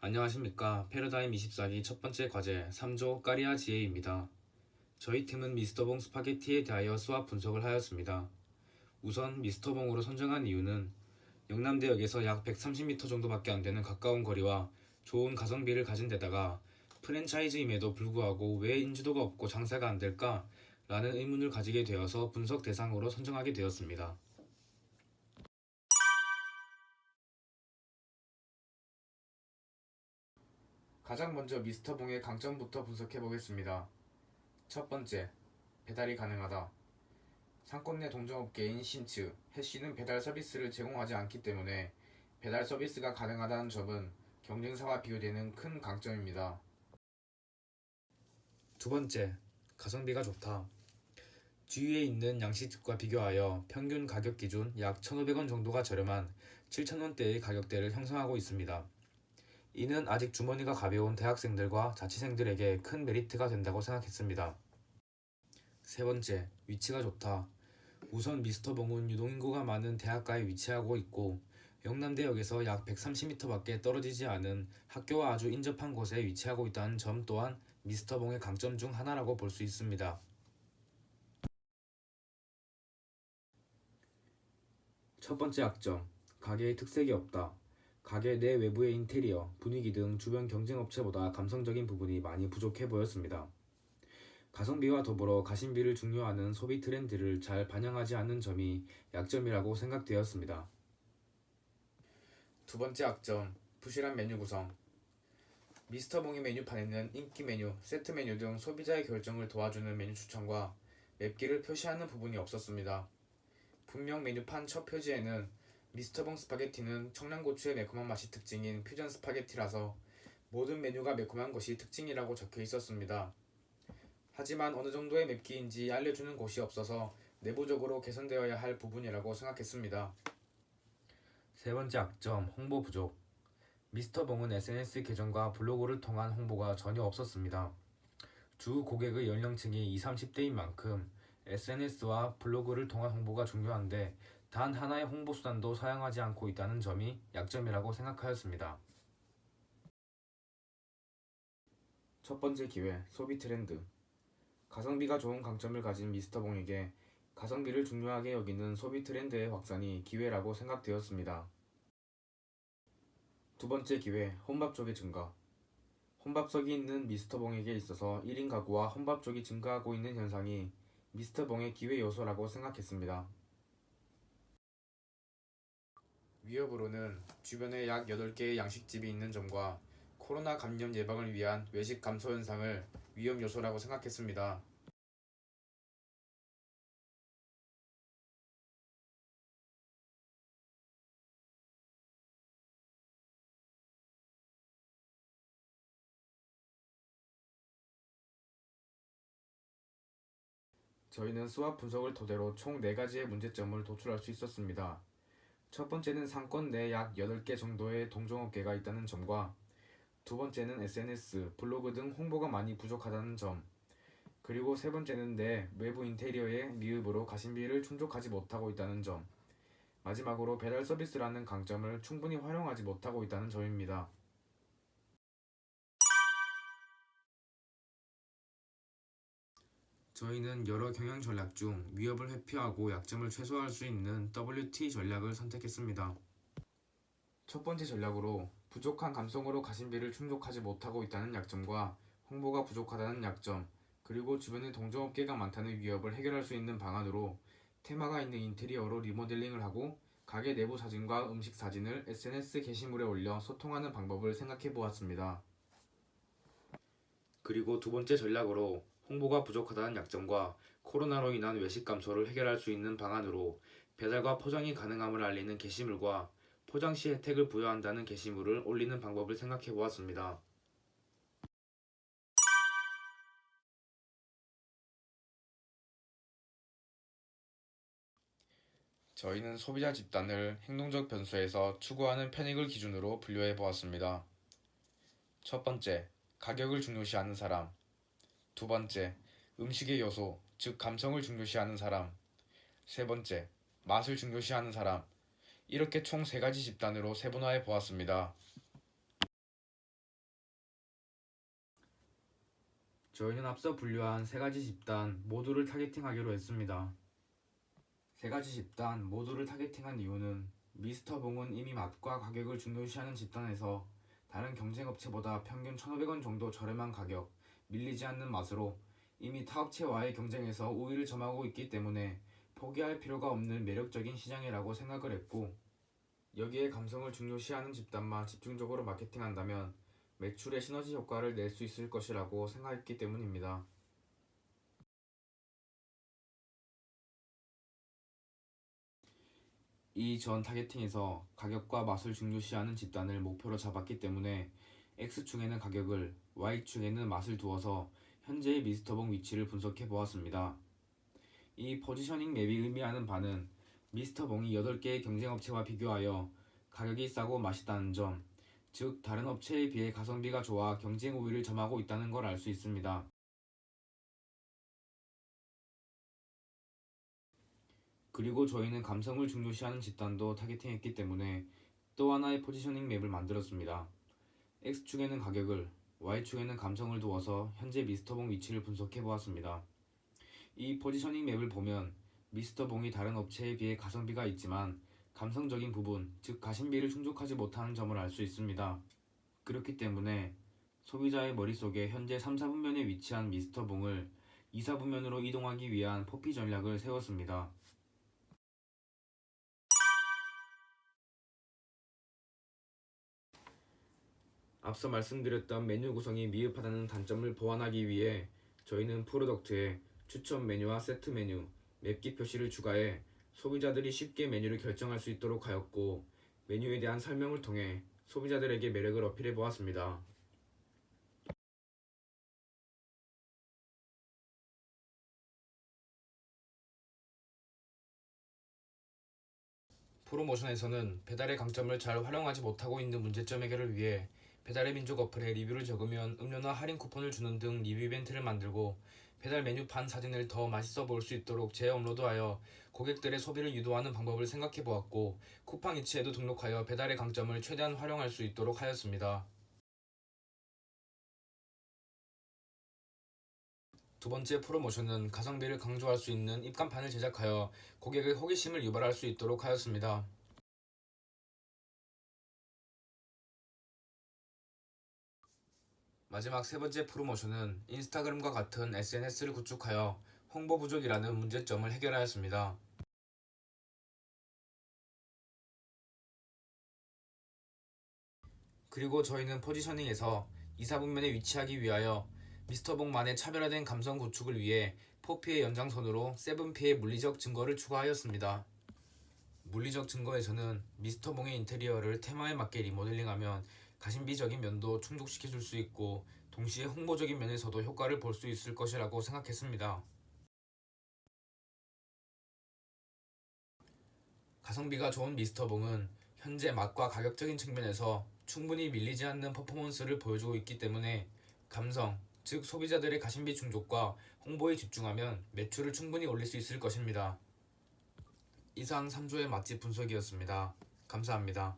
안녕하십니까. 패러다임 24기 첫 번째 과제 3조 까리아 지혜입니다. 저희 팀은 미스터봉 스파게티에 대하여 수학 분석을 하였습니다. 우선 미스터봉으로 선정한 이유는 영남대역에서 약 130m 정도밖에 안 되는 가까운 거리와 좋은 가성비를 가진 데다가 프랜차이즈임에도 불구하고 왜 인지도가 없고 장사가 안 될까? 라는 의문을 가지게 되어서 분석 대상으로 선정하게 되었습니다. 가장 먼저 미스터봉의 강점부터 분석해 보겠습니다. 첫 번째, 배달이 가능하다. 상권 내 동종업계인 신츠, 해쉬는 배달 서비스를 제공하지 않기 때문에 배달 서비스가 가능하다는 점은 경쟁사와 비교되는 큰 강점입니다. 두 번째, 가성비가 좋다. 주위에 있는 양식집과 비교하여 평균 가격 기준 약 1,500원 정도가 저렴한 7,000원대의 가격대를 형성하고 있습니다. 이는 아직 주머니가 가벼운 대학생들과 자취생들에게 큰 메리트가 된다고 생각했습니다. 세 번째, 위치가 좋다. 우선 미스터봉은 유동인구가 많은 대학가에 위치하고 있고 영남대역에서 약 130m밖에 떨어지지 않은 학교와 아주 인접한 곳에 위치하고 있다는 점 또한 미스터봉의 강점 중 하나라고 볼 수 있습니다. 첫 번째 약점, 가게의 특색이 없다. 가게 내 외부의 인테리어, 분위기 등 주변 경쟁업체보다 감성적인 부분이 많이 부족해 보였습니다. 가성비와 더불어 가심비를 중요하는 소비 트렌드를 잘 반영하지 않는 점이 약점이라고 생각되었습니다. 두 번째 약점, 부실한 메뉴 구성. 미스터봉의 메뉴판에는 인기 메뉴, 세트 메뉴 등 소비자의 결정을 도와주는 메뉴 추천과 맵기를 표시하는 부분이 없었습니다. 분명 메뉴판 첫 표지에는 미스터봉 스파게티는 청양고추의 매콤한 맛이 특징인 퓨전 스파게티라서 모든 메뉴가 매콤한 것이 특징이라고 적혀 있었습니다. 하지만 어느 정도의 맵기인지 알려주는 곳이 없어서 내부적으로 개선되어야 할 부분이라고 생각했습니다. 세 번째 약점, 홍보 부족. 미스터봉은 SNS 계정과 블로그를 통한 홍보가 전혀 없었습니다. 주 고객의 연령층이 20, 30대인 만큼 SNS와 블로그를 통한 홍보가 중요한데 단 하나의 홍보 수단도 사용하지 않고 있다는 점이 약점이라고 생각하였습니다. 첫 번째 기회, 소비 트렌드. 가성비가 좋은 강점을 가진 미스터봉에게 가성비를 중요하게 여기는 소비 트렌드의 확산이 기회라고 생각되었습니다. 두 번째 기회, 혼밥족의 증가. 혼밥석이 있는 미스터봉에게 있어서 1인 가구와 혼밥족이 증가하고 있는 현상이 미스터봉의 기회 요소라고 생각했습니다. 위협으로는 주변에 약 8개의 양식집이 있는 점과 코로나 감염 예방을 위한 외식 감소 현상을 위험 요소라고 생각했습니다. 저희는 수학 분석을 토대로 총 4가지의 문제점을 도출할 수 있었습니다. 첫 번째는 상권 내 약 8개 정도의 동종업계가 있다는 점과 두 번째는 SNS, 블로그 등 홍보가 많이 부족하다는 점, 그리고 세 번째는 내 외부 인테리어의 미흡으로 가심비를 충족하지 못하고 있다는 점, 마지막으로 배달 서비스라는 강점을 충분히 활용하지 못하고 있다는 점입니다. 저희는 여러 경영 전략 중 위협을 회피하고 약점을 최소화할 수 있는 WT 전략을 선택했습니다. 첫 번째 전략으로 부족한 감성으로 가심비를 충족하지 못하고 있다는 약점과 홍보가 부족하다는 약점, 그리고 주변에 동종업계가 많다는 위협을 해결할 수 있는 방안으로 테마가 있는 인테리어로 리모델링을 하고 가게 내부 사진과 음식 사진을 SNS 게시물에 올려 소통하는 방법을 생각해 보았습니다. 그리고 두 번째 전략으로 홍보가 부족하다는 약점과 코로나로 인한 외식 감소를 해결할 수 있는 방안으로 배달과 포장이 가능함을 알리는 게시물과 포장 시 혜택을 부여한다는 게시물을 올리는 방법을 생각해 보았습니다. 저희는 소비자 집단을 행동적 변수에서 추구하는 편익을 기준으로 분류해 보았습니다. 첫 번째, 가격을 중요시하는 사람. 두 번째, 음식의 요소, 즉 감성을 중요시하는 사람. 세 번째, 맛을 중요시하는 사람. 이렇게 총 3가지 집단으로 세분화해 보았습니다. 저희는 앞서 분류한 세 가지 집단 모두를 타겟팅하기로 했습니다. 세 가지 집단 모두를 타겟팅한 이유는 미스터 봉은 이미 맛과 가격을 중요시하는 집단에서 다른 경쟁업체보다 평균 1,500원 정도 저렴한 가격, 밀리지 않는 맛으로 이미 타업체와의 경쟁에서 우위를 점하고 있기 때문에 포기할 필요가 없는 매력적인 시장이라고 생각을 했고, 여기에 감성을 중요시하는 집단만 집중적으로 마케팅한다면 매출의 시너지 효과를 낼 수 있을 것이라고 생각했기 때문입니다. 이 전 타겟팅에서 가격과 맛을 중요시하는 집단을 목표로 잡았기 때문에 X축에는 가격을, Y축에는 맛을 두어서 현재의 미스터봉 위치를 분석해 보았습니다. 이 포지셔닝 맵이 의미하는 바는 미스터봉이 8개의 경쟁업체와 비교하여 가격이 싸고 맛있다는 점, 즉 다른 업체에 비해 가성비가 좋아 경쟁 우위를 점하고 있다는 걸 알 수 있습니다. 그리고 저희는 감성을 중요시하는 집단도 타겟팅했기 때문에 또 하나의 포지셔닝 맵을 만들었습니다. X축에는 가격을, Y축에는 감성을 두어서 현재 미스터봉 위치를 분석해 보았습니다. 이 포지셔닝 맵을 보면 미스터봉이 다른 업체에 비해 가성비가 있지만 감성적인 부분, 즉 가심비를 충족하지 못하는 점을 알 수 있습니다. 그렇기 때문에 소비자의 머릿속에 현재 3, 4분면에 위치한 미스터봉을 2, 4분면으로 이동하기 위한 포피 전략을 세웠습니다. 앞서 말씀드렸던 메뉴 구성이 미흡하다는 단점을 보완하기 위해 저희는 프로덕트에 추천 메뉴와 세트 메뉴, 맵기 표시를 추가해 소비자들이 쉽게 메뉴를 결정할 수 있도록 하였고, 메뉴에 대한 설명을 통해 소비자들에게 매력을 어필해 보았습니다. 프로모션에서는 배달의 강점을 잘 활용하지 못하고 있는 문제점 해결을 위해 배달의 민족 어플에 리뷰를 적으면 음료나 할인 쿠폰을 주는 등 리뷰 이벤트를 만들고, 배달 메뉴판 사진을 더 맛있어 보일 수 있도록 재업로드하여 고객들의 소비를 유도하는 방법을 생각해 보았고, 쿠팡이츠에도 등록하여 배달의 강점을 최대한 활용할 수 있도록 하였습니다. 두 번째 프로모션은 가성비를 강조할 수 있는 입간판을 제작하여 고객의 호기심을 유발할 수 있도록 하였습니다. 마지막 세 번째 프로모션은 인스타그램과 같은 SNS를 구축하여 홍보 부족이라는 문제점을 해결하였습니다. 그리고 저희는 포지셔닝에서 2, 4분면에 위치하기 위하여 미스터봉만의 차별화된 감성 구축을 위해 4P의 연장선으로 7P의 물리적 증거를 추가하였습니다. 물리적 증거에서는 미스터봉의 인테리어를 테마에 맞게 리모델링하면 가심비적인 면도 충족시켜줄 수 있고, 동시에 홍보적인 면에서도 효과를 볼 수 있을 것이라고 생각했습니다. 가성비가 좋은 미스터봉은 현재 맛과 가격적인 측면에서 충분히 밀리지 않는 퍼포먼스를 보여주고 있기 때문에 감성, 즉 소비자들의 가심비 충족과 홍보에 집중하면 매출을 충분히 올릴 수 있을 것입니다. 이상 3조의 맛집 분석이었습니다. 감사합니다.